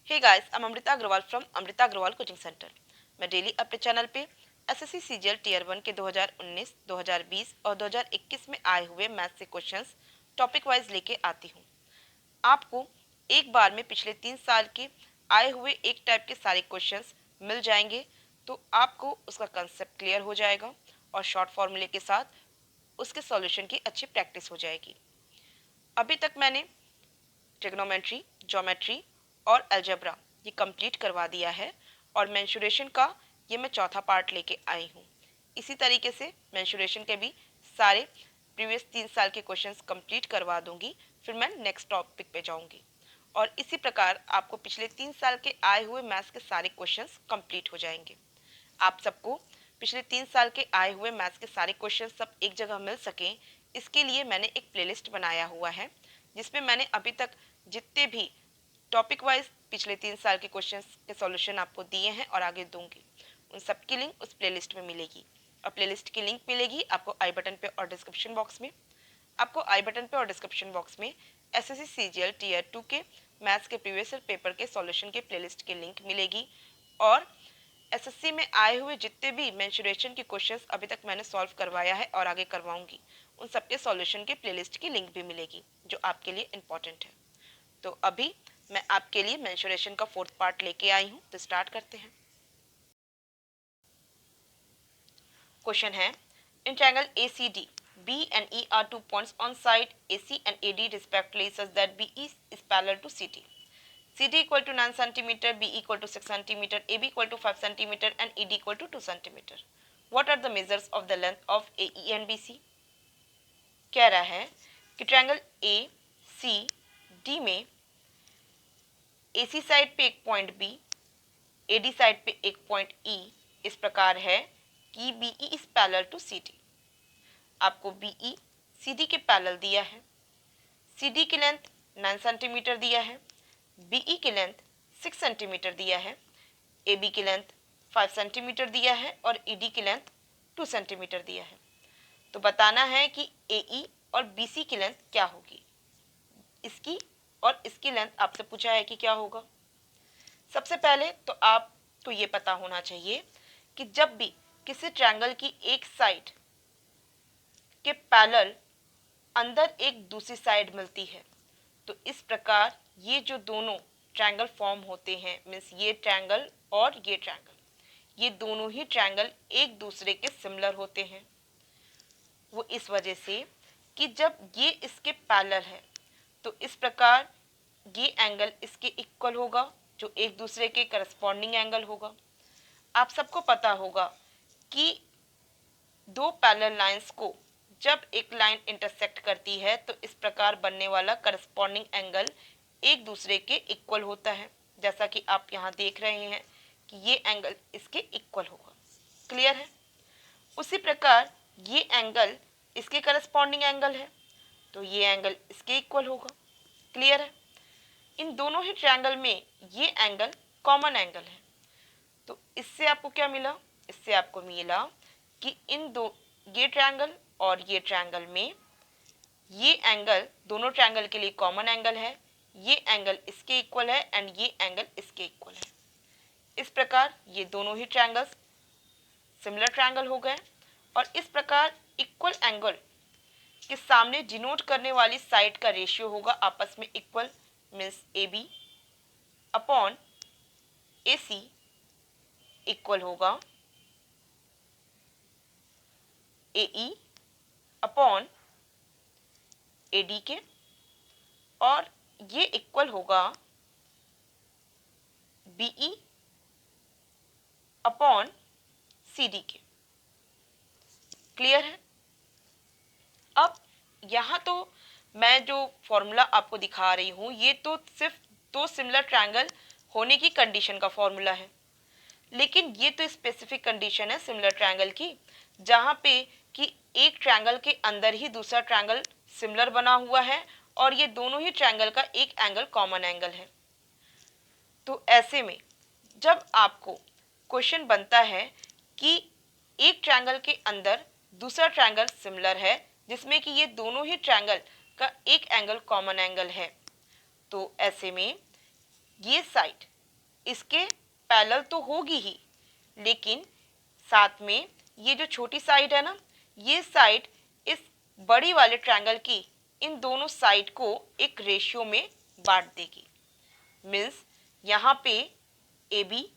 Hey guys, I am Amrita Agrawal from Amrita Agrawal coaching centre. मैं daily अपने channel पे एसएससी सीजीएल टीयर 1 के 2019, 2020 और 2021 में आए हुए मैथ्स से क्वेश्चंस टॉपिक वाइज लेके आती हूँ। आपको एक बार में पिछले 3 साल के आए हुए एक टाइप के सारे क्वेश्चंस मिल जाएंगे, तो आपको उसका कंसेप्ट क्लियर हो जाएगा और शॉर्ट फॉर्मूले के साथ उसके सॉल्यूशन की अच्छी प्रैक्टिस हो जाएगी। अभी तक मैंने ट्रिग्नोमेट्री, ज्योमेट्री और अलजेब्रा ये कंप्लीट करवा दिया है और मेंसुरेशन का ये मैं चौथा पार्ट लेके आई हूँ। इसी तरीके से मेंसुरेशन के भी सारे प्रीवियस 3 साल के क्वेश्चंस कंप्लीट करवा दूंगी, फिर मैं नेक्स्ट टॉपिक पे जाऊंगी और इसी प्रकार आपको पिछले 3 साल के आए हुए मैथ्स के सारे क्वेश्चंस कंप्लीट हो जाएंगे। आप सबको पिछले 3 साल के आए हुए मैथ्स के सारे क्वेश्चन सब एक जगह मिल सकें, इसके लिए मैंने एक प्लेलिस्ट बनाया हुआ है जिसमें मैंने अभी तक जितने भी टॉपिक वाइज पिछले 3 साल के क्वेश्चंस के सॉल्यूशन आपको दिए हैं और आगे दूंगी, उन सब की लिंक उस प्लेलिस्ट में मिलेगी। और प्लेलिस्ट की लिंक मिलेगी आपको आई बटन पे और डिस्क्रिप्शन बॉक्स में। आपको आई बटन पे और डिस्क्रिप्शन बॉक्स में एसएससी सीजीएल टीयर 2 के मैथ्स के प्रीवियस पेपर के सॉल्यूशन के प्लेलिस्ट की लिंक मिलेगी और एसएससी में आए हुए जितने भी मेंसुरेशन के क्वेश्चंस अभी तक मैंने सॉल्व करवाया है और आगे करवाऊंगी, उन सबके सॉल्यूशन के प्लेलिस्ट की लिंक भी मिलेगी जो आपके लिए इम्पोर्टेंट है। तो अभी मैं आपके लिए मेंसुरेशन का 4th पार्ट लेके आई हूँ, तो स्टार्ट करते हैं। क्वेश्चन है, in triangle ACD B and E are 2 points on side AC and AD respectively such that BE is parallel to CD. CD equal to 9 cm, B equal to 6 cm, AB equal to 5 cm and ED equal to 2 cm. What are the measures of the length of AE and BC? कह रहा है कि triangle ACD में AC side पे एक point B, AD side पे एक point E इस प्रकार है कि BE is parallel to CD। आपको BE CD के पैरेलल दिया है, CD की लेंथ 9 सेंटीमीटर दिया है, BE की लेंथ 6 सेंटीमीटर दिया है, AB की लेंथ 5 सेंटीमीटर दिया है और ED की लेंथ 2 सेंटीमीटर दिया है। तो बताना है कि AE और BC की लेंथ क्या होगी। इसकी और इसकी लेंथ आपसे पूछा है कि क्या होगा। सबसे पहले तो आपको ये पता होना चाहिए कि जब भी किसी ट्रायंगल की एक साइड के पैरेलल अंदर एक दूसरी साइड मिलती है, तो इस प्रकार ये जो दोनों ट्रायंगल फॉर्म होते हैं, मीन्स ये ट्रायंगल और ये ट्रायंगल, ये दोनों ही ट्रायंगल एक दूसरे के सिमिलर होते हैं। वो इस वजह से कि जब ये इसके पैरेलल है तो इस प्रकार ये एंगल इसके इक्वल होगा जो एक दूसरे के करस्पॉन्डिंग एंगल होगा। आप सबको पता होगा कि दो पैरेलल लाइंस को जब एक लाइन इंटरसेक्ट करती है तो इस प्रकार बनने वाला करस्पॉन्डिंग एंगल एक दूसरे के इक्वल होता है, जैसा कि आप यहाँ देख रहे हैं कि ये एंगल इसके इक्वल होगा। क्लियर है। उसी प्रकार ये एंगल इसके करस्पॉन्डिंग एंगल है तो ये एंगल इसके इक्वल होगा। क्लियर है। इन दोनों ही ट्रायंगल में ये एंगल कॉमन एंगल है, तो इससे आपको क्या मिला, इससे आपको मिला कि ये ट्रायंगल और ये ट्रायंगल में ये एंगल दोनों ट्रायंगल के लिए कॉमन एंगल है, ये एंगल इसके इक्वल है एंड ये एंगल इसके इक्वल है। इस प्रकार ये दोनों ही ट्रायंगल्स सिमिलर ट्रायंगल हो गए और इस प्रकार इक्वल एंगल के सामने डिनोट करने वाली साइड का रेशियो होगा आपस में equal, means AB upon AC equal होगा AE अपॉन AD के, और ये इक्वल होगा BE अपॉन CD के। क्लियर है। अब यहाँ तो मैं जो फॉर्मूला आपको दिखा रही हूँ ये तो सिर्फ दो सिमिलर ट्रायंगल होने की कंडीशन का फॉर्मूला है, लेकिन ये तो स्पेसिफिक कंडीशन है सिमिलर ट्रायंगल की, जहाँ पे कि एक ट्रायंगल के अंदर ही दूसरा ट्रायंगल सिमिलर बना हुआ है और ये दोनों ही ट्रायंगल का एक एंगल कॉमन एंगल है। तो ऐसे में जब आपको क्वेश्चन बनता है कि एक ट्रायंगल के अंदर दूसरा ट्रायंगल सिमिलर है जिसमें कि ये दोनों ही ट्रायंगल का एक एंगल कॉमन एंगल है, तो ऐसे में ये साइड इसके पैरेलल तो होगी ही, लेकिन साथ में ये जो छोटी साइड है ना, ये साइड इस बड़ी वाले ट्रायंगल की इन दोनों साइड को एक रेशियो में बांट देगी। मीन्स यहाँ पे A B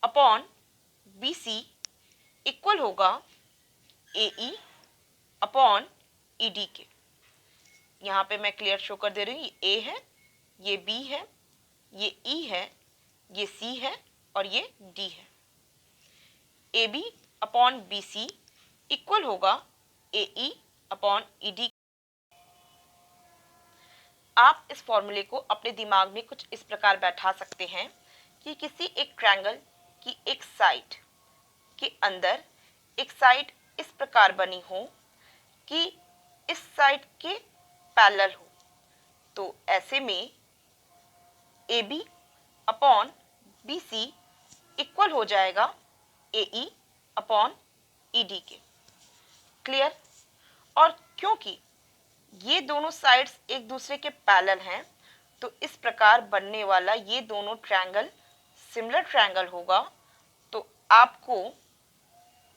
upon B C equal होगा A E upon E D के। यहाँ पे मैं क्लियर शो कर दे रही हूँ, ये ए है, ये बी है, ये ई है, ये सी है और ये डी है। A B upon B C equal होगा A E upon E D. आप इस फॉर्मूले को अपने दिमाग में कुछ इस प्रकार बैठा सकते हैं कि किसी एक ट्रायंगल की एक साइड के अंदर एक साइड इस प्रकार बनी हो कि इस साइड के पैरेलल हो, तो ऐसे में A B upon B C equal हो जाएगा A E upon E D के। क्लियर? और क्योंकि ये दोनों साइड्स एक दूसरे के पैरेलल हैं, तो इस प्रकार बनने वाला ये दोनों ट्रायंगल सिमिलर ट्रायंगल होगा। तो आपको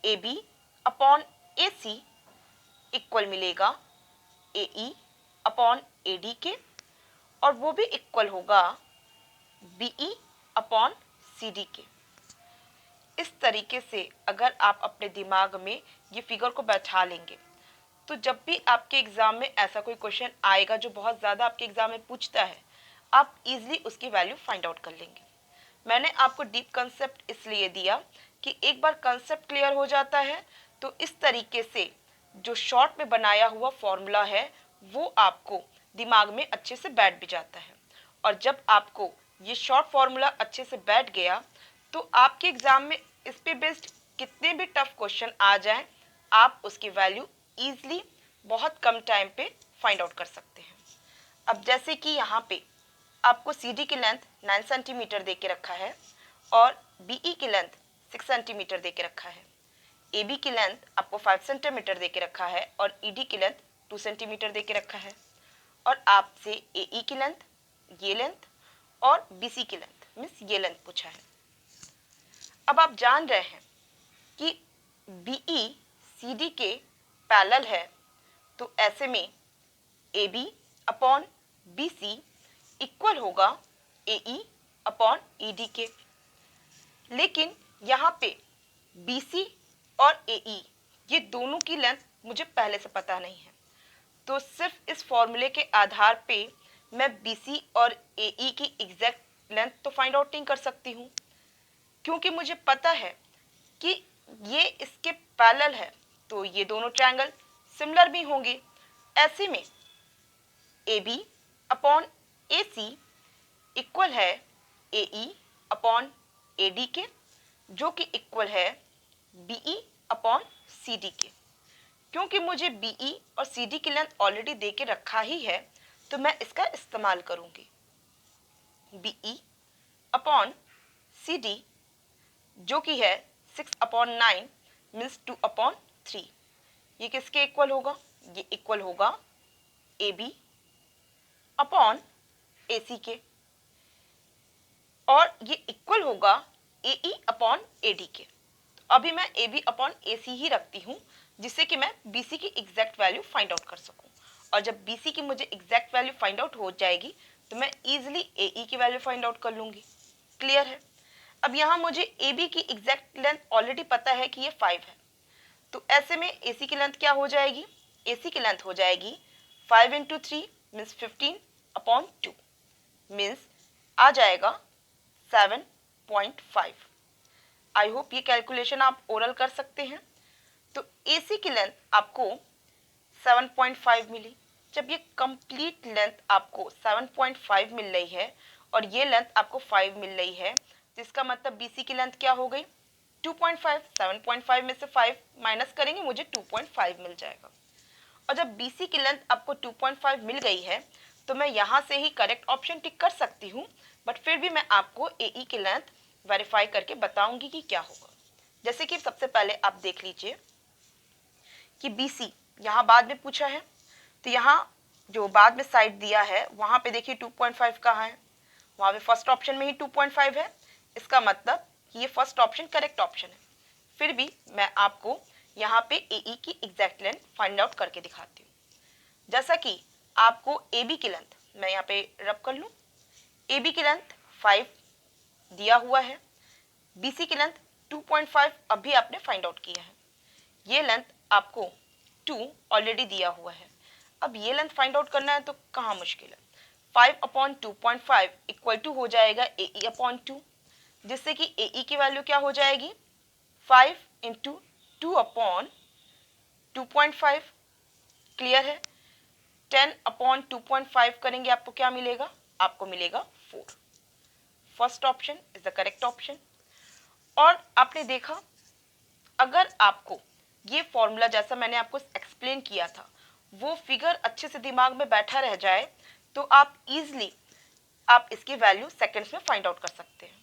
A B upon A C equal मिलेगा A E upon A D के, और वो भी इक्वल होगा B E upon C D के। इस तरीके से अगर आप अपने दिमाग में ये फिगर को बैठा लेंगे, तो जब भी आपके एग्जाम में ऐसा कोई क्वेश्चन आएगा जो बहुत ज़्यादा आपके एग्जाम में पूछता है, आप इजीली उसकी वैल्यू फाइंड आउट कर लेंगे। मैंने आपको डीप कंसेप्ट इसलिए दिया कि एक बार कंसेप्ट क्लियर हो जाता है तो इस तरीके से जो शॉर्ट में बनाया हुआ फॉर्मूला है वो आपको दिमाग में अच्छे से बैठ भी जाता है। और जब आपको ये शॉर्ट फॉर्मूला अच्छे से बैठ गया तो आपके एग्जाम में इस पे बेस्ड कितने भी टफ क्वेश्चन आ जाएं, आप उसकी वैल्यू ईजिली बहुत कम टाइम पे फाइंड आउट कर सकते हैं। अब जैसे कि यहाँ पे आपको सी डी की लेंथ 9 सेंटीमीटर दे के रखा है और बी ई की लेंथ 6 सेंटीमीटर दे के रखा है, ए बी की लेंथ आपको 5 सेंटीमीटर दे के रखा है और ई डी की लेंथ 2 सेंटीमीटर दे के रखा है, और आपसे ए ई की लेंथ, ये लेंथ और बी सी की लेंथ मीन्स ये लेंथ पूछा है। अब आप जान रहे हैं कि बी ई सी डी के पैरेलल है, तो ऐसे में A B upon B C equal होगा A E upon E D के। लेकिन यहाँ पे बी सी और ए ई ये दोनों की लेंथ मुझे पहले से पता नहीं है, तो सिर्फ इस फॉर्मूले के आधार पे मैं बी सी और ए ई की एग्जैक्ट लेंथ तो फाइंड आउट नहीं कर सकती हूँ, क्योंकि मुझे पता है कि ये इसके पैरेलल है, तो ये दोनों ट्रायंगल सिमिलर भी होंगे। ऐसे में A B upon A C equal है A E upon A D के, जो कि इक्वल है B E upon C D के। क्योंकि मुझे बी ई और सी डी की लेंथ ऑलरेडी दे के रखा ही है, तो मैं इसका इस्तेमाल करूंगी। B E upon C D जो कि है 6 अपॉन 9 मीन्स 2 अपॉन 3, ये किसके इक्वल होगा? ये इक्वल होगा ए बी अपॉन ए सी के, और ये इक्वल होगा A E upon A D के। तो अभी मैं ए बी अपॉन ए सी ही रखती हूँ, जिससे कि मैं बी सी की एग्जैक्ट वैल्यू फाइंड आउट कर सकूँ। और जब बी सी की मुझे एग्जैक्ट वैल्यू फाइंड आउट हो जाएगी तो मैं ईजिली ए ई की वैल्यू फाइंड आउट कर लूँगी। क्लियर है? अब यहाँ मुझे ए बी की एग्जैक्ट लेंथ ऑलरेडी पता है कि ये 5 है, तो ऐसे में ए सी की लेंथ क्या हो जाएगी? ए सी की लेंथ हो जाएगी 5 इंटू 3 मीन्स 15 अपॉन 2 मीन्स आ जाएगा 7.5। आई होप ये कैलकुलेशन आप ओरल कर सकते हैं। तो ए सी की लेंथ आपको 7.5 मिली। जब ये कंप्लीट लेंथ आपको 7.5 मिल रही है और ये लेंथ आपको 5 मिल रही है, तो इसका मतलब बी सी की लेंथ क्या हो गई? 2.5। 7.5 में से 5 माइनस करेंगे, मुझे 2.5 मिल जाएगा। और जब बी सी की लेंथ आपको 2.5 मिल गई है तो मैं यहाँ से ही करेक्ट ऑप्शन टिक कर सकती हूँ, बट फिर भी मैं आपको ए ई की लेंथ वेरीफाई करके बताऊंगी कि क्या होगा। जैसे कि सबसे पहले आप देख लीजिए कि बी सी यहाँ बाद में पूछा है, तो यहाँ जो बाद में साइड दिया है वहाँ पे देखिए 2.5 कहाँ है, वहाँ पे फर्स्ट ऑप्शन में ही 2.5 है, इसका मतलब ये फर्स्ट ऑप्शन करेक्ट ऑप्शन है। फिर भी मैं आपको यहाँ पे AE की एग्जैक्ट लेंथ फाइंड आउट करके दिखाती हूँ। जैसा कि आपको AB की लेंथ, मैं यहाँ पे रब कर लूँ, AB की लेंथ 5 दिया हुआ है, BC की लेंथ 2.5 अभी आपने फाइंड आउट किया है, ये लेंथ आपको 2 ऑलरेडी दिया हुआ है। अब ये लेंथ फाइंड आउट करना है तो कहाँ मुश्किल है, 5/2.5 इक्वल टू हो जाएगा AE/2, जिससे कि AE की वैल्यू क्या हो जाएगी 5 इंटू 2/2.5। क्लियर है, 10/2.5 करेंगे आपको क्या मिलेगा, आपको मिलेगा 4। First option is the correct option. और आपने देखा, अगर आपको ये फॉर्मूला जैसा मैंने आपको एक्सप्लेन किया था वो फिगर अच्छे से दिमाग में बैठा रह जाए तो आप इजीली आप इसकी वैल्यू सेकंड्स में फाइंड आउट कर सकते हैं।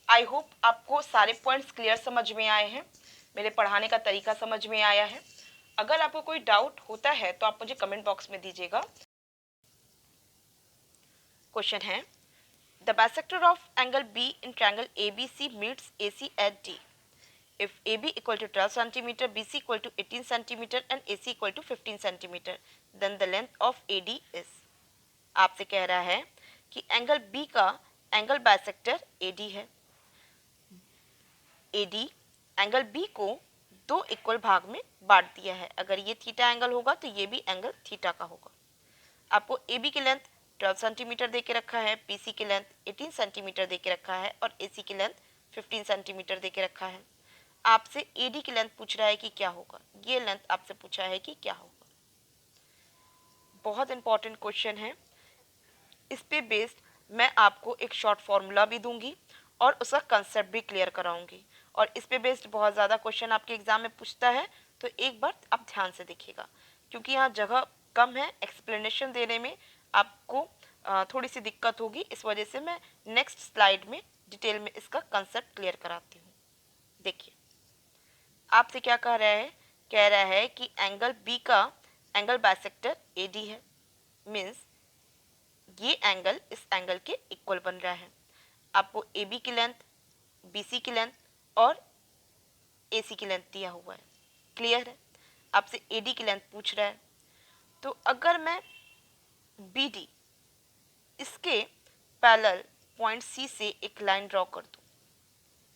आई होप आपको सारे पॉइंट्स क्लियर समझ में आए हैं, मेरे पढ़ाने का तरीका समझ में आया है। अगर आपको कोई डाउट होता है तो आप मुझे कमेंट बॉक्स में दीजिएगा। क्वेश्चन है, the bisector of angle be in triangle ABC meets AC at D. If AB equal to 12 centimeter, BC equal to 18 centimeter and AC equal to 15 centimeter, then the length of AD is. आपसे कह रहा है कि angle B का angle bisector AD है। AD angle B को दो equal भाग में बांट दिया है। अगर ये थीटा एंगल होगा तो ये भी एंगल थीटा का होगा। आपको AB की लेंथ 12 सेंटीमीटर दे के रखा है, BC की लेंथ 18 सेंटीमीटर दे के रखा है और AC की लेंथ 15 सेंटीमीटर दे के रखा है। आपसे AD की लेंथ पूछ रहा है कि क्या होगा, ये लेंथ आपसे पूछा है कि क्या होगा। बहुत इंपॉर्टेंट क्वेश्चन है, इस पे बेस्ड मैं आपको एक शॉर्ट फॉर्मूला भी दूंगी और उसका कंसेप्ट भी क्लियर कराऊंगी। और इस पे बेस्ड बहुत ज़्यादा क्वेश्चन आपके एग्जाम में पूछता है, तो एक बार आप ध्यान से देखिएगा, क्योंकि यहाँ जगह कम है, एक्सप्लेनेशन देने में आपको थोड़ी सी दिक्कत होगी। इस वजह से मैं नेक्स्ट स्लाइड में डिटेल में इसका कंसेप्ट क्लियर कराती हूँ। देखिए, आपसे क्या कह रहा है कि एंगल बी का एंगल बाइसेक्टर AD है, मीन्स ये एंगल इस एंगल के इक्वल बन रहा है। आपको AB की लेंथ, BC की लेंथ और AC की लेंथ दिया हुआ है। क्लियर है, आपसे AD की लेंथ पूछ रहा है। तो अगर मैं BD इसके पैरेलल पॉइंट C से एक लाइन ड्रॉ कर दूं,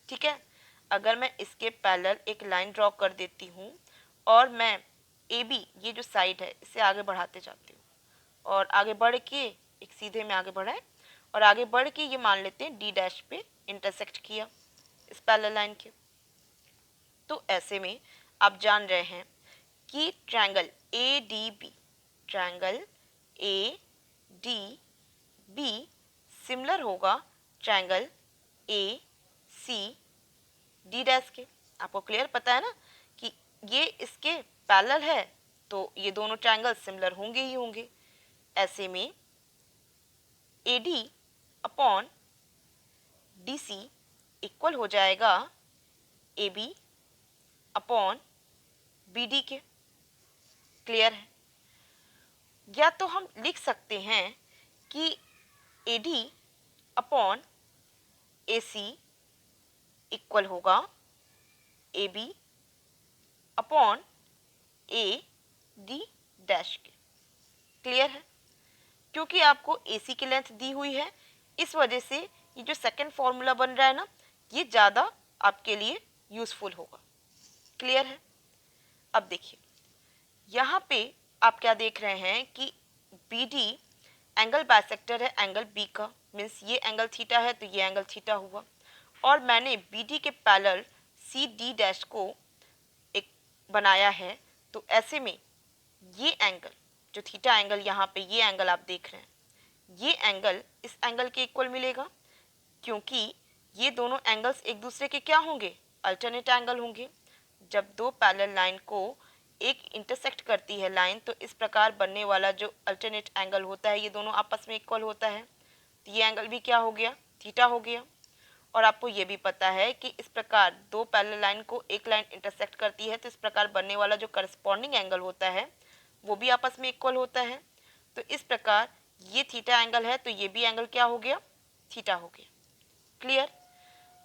ठीक है, अगर मैं इसके पैरेलल एक लाइन ड्रॉ कर देती हूँ और मैं AB ये जो साइड है इसे आगे बढ़ाते जाती हूँ और आगे बढ़ के एक सीधे में आगे बढ़ाए और आगे बढ़ के ये मान लेते हैं D डैश पे इंटरसेक्ट किया इस पैरेलल लाइन के, तो ऐसे में आप जान रहे हैं कि ट्रायंगल ADB सिमिलर होगा ट्रायंगल ACD डैश के। आपको क्लियर पता है ना कि ये इसके पैरेलल है, तो ये दोनों ट्रायंगल सिमिलर होंगे ही होंगे। ऐसे में AD अपॉन DC इक्वल हो जाएगा AB अपॉन BD के। क्लियर है, या तो हम लिख सकते हैं कि AD अपॉन AC इक्वल होगा AB अपॉन AD डैश के। क्लियर है, क्योंकि आपको AC की लेंथ दी हुई है, इस वजह से ये जो सेकंड फॉर्मूला बन रहा है ना, ये ज़्यादा आपके लिए यूजफुल होगा। क्लियर है, अब देखिए यहाँ पे आप क्या देख रहे हैं कि BD एंगल बाइसेक्टर है एंगल B का, मीन्स ये एंगल थीटा है तो ये एंगल थीटा हुआ, और मैंने BD के पैरेलल CD डैश को एक बनाया है, तो ऐसे में ये एंगल जो थीटा एंगल यहाँ पे ये एंगल आप देख रहे हैं, ये एंगल इस एंगल के इक्वल मिलेगा, क्योंकि ये दोनों एंगल्स एक दूसरे के क्या होंगे, अल्टरनेट एंगल होंगे। जब दो पैरेलल लाइन को एक इंटरसेक्ट करती है लाइन, तो इस प्रकार बनने वाला जो अल्टरनेट एंगल होता है ये दोनों आपस में इक्वल होता है, तो ये एंगल भी क्या हो गया, थीटा हो गया। और आपको ये भी पता है कि इस प्रकार दो पैरेलल लाइन को एक लाइन इंटरसेक्ट करती है, तो इस प्रकार बनने वाला जो करस्पॉन्डिंग एंगल होता है वो भी आपस में इक्वल होता है। तो इस प्रकार ये थीटा एंगल है तो ये भी एंगल क्या हो गया, थीटा हो गया। क्लियर?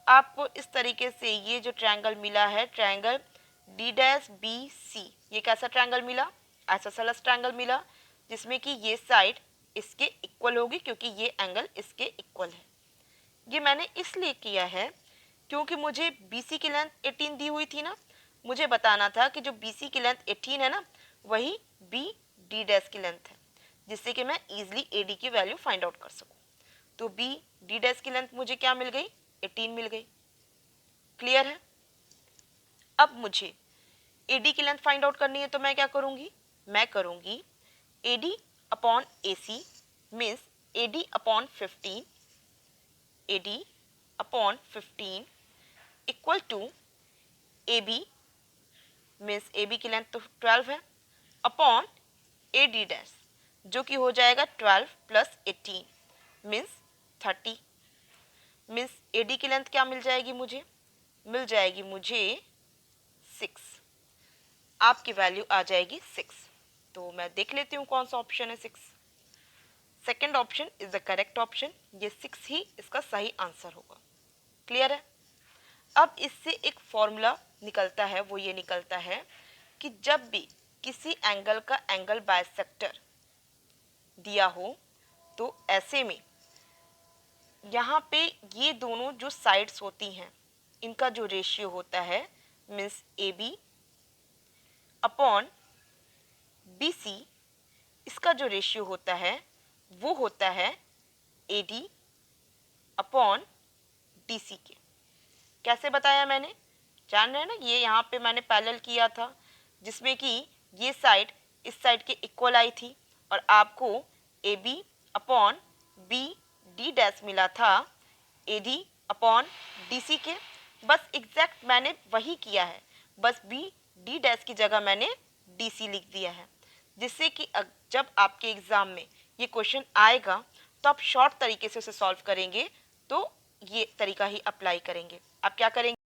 आपको इस तरीके से ये जो ट्रायंगल मिला है, triangle D dash B C, ये कैसा ट्रायंगल मिला? आइसोसेलेस ट्रायंगल मिला, जिसमें कि ये साइड इसके इक्वल होगी क्योंकि ये एंगल इसके इक्वल है। ये मैंने इसलिए किया है क्योंकि मुझे BC की लेंथ 18 दी हुई थी ना, मुझे बताना था कि जो BC की लेंथ 18 है ना, वही BD डैश की लेंथ है, जिससे कि मैं इजीली AD की वैल्यू फाइंड आउट कर सकूं। तो BD डैश की लेंथ मुझे क्या मिल गई? 18 मिल गई। क्लियर है? अब मुझे AD की लेंथ फाइंड आउट करनी है, तो मैं क्या करूंगी? मैं करूंगी AD upon AC means AD upon 15, AD upon 15 equal to AB means AB की लेंथ तो 12 है, अपॉन AD डैश जो कि हो जाएगा 12 प्लस 18 मीन्स 30। मीन्स AD की लेंथ क्या मिल जाएगी मुझे? मिल जाएगी मुझे 6। आपकी वैल्यू आ जाएगी 6। तो मैं देख लेती हूँ कौन सा ऑप्शन है 6। Second option is the correct option, ये 6 ही इसका सही आंसर होगा। क्लियर है? अब इससे एक फॉर्मूला निकलता है, वो ये निकलता है कि जब भी किसी एंगल का एंगल बाइसेक्टर दिया हो तो ऐसे में यहाँ पे ये दोनों जो साइड्स होती हैं इनका जो रेशियो होता है मीन्स AB अपॉन BC, इसका जो रेशियो होता है वो होता है AD अपॉन DC के। कैसे बताया मैंने? जान रहे हैं ना, ये यहाँ पे मैंने पैरेलल किया था जिसमें कि ये साइड इस साइड के इक्वल आई थी और आपको AB अपॉन BD डैश मिला था AD अपॉन DC के। बस एग्जैक्ट मैंने वही किया है, बस BD डैश की जगह मैंने DC लिख दिया है, जिससे कि जब आपके एग्जाम में ये क्वेश्चन आएगा तो आप शॉर्ट तरीके से उसे सॉल्व करेंगे, तो ये तरीका ही अप्लाई करेंगे। आप क्या करेंगे?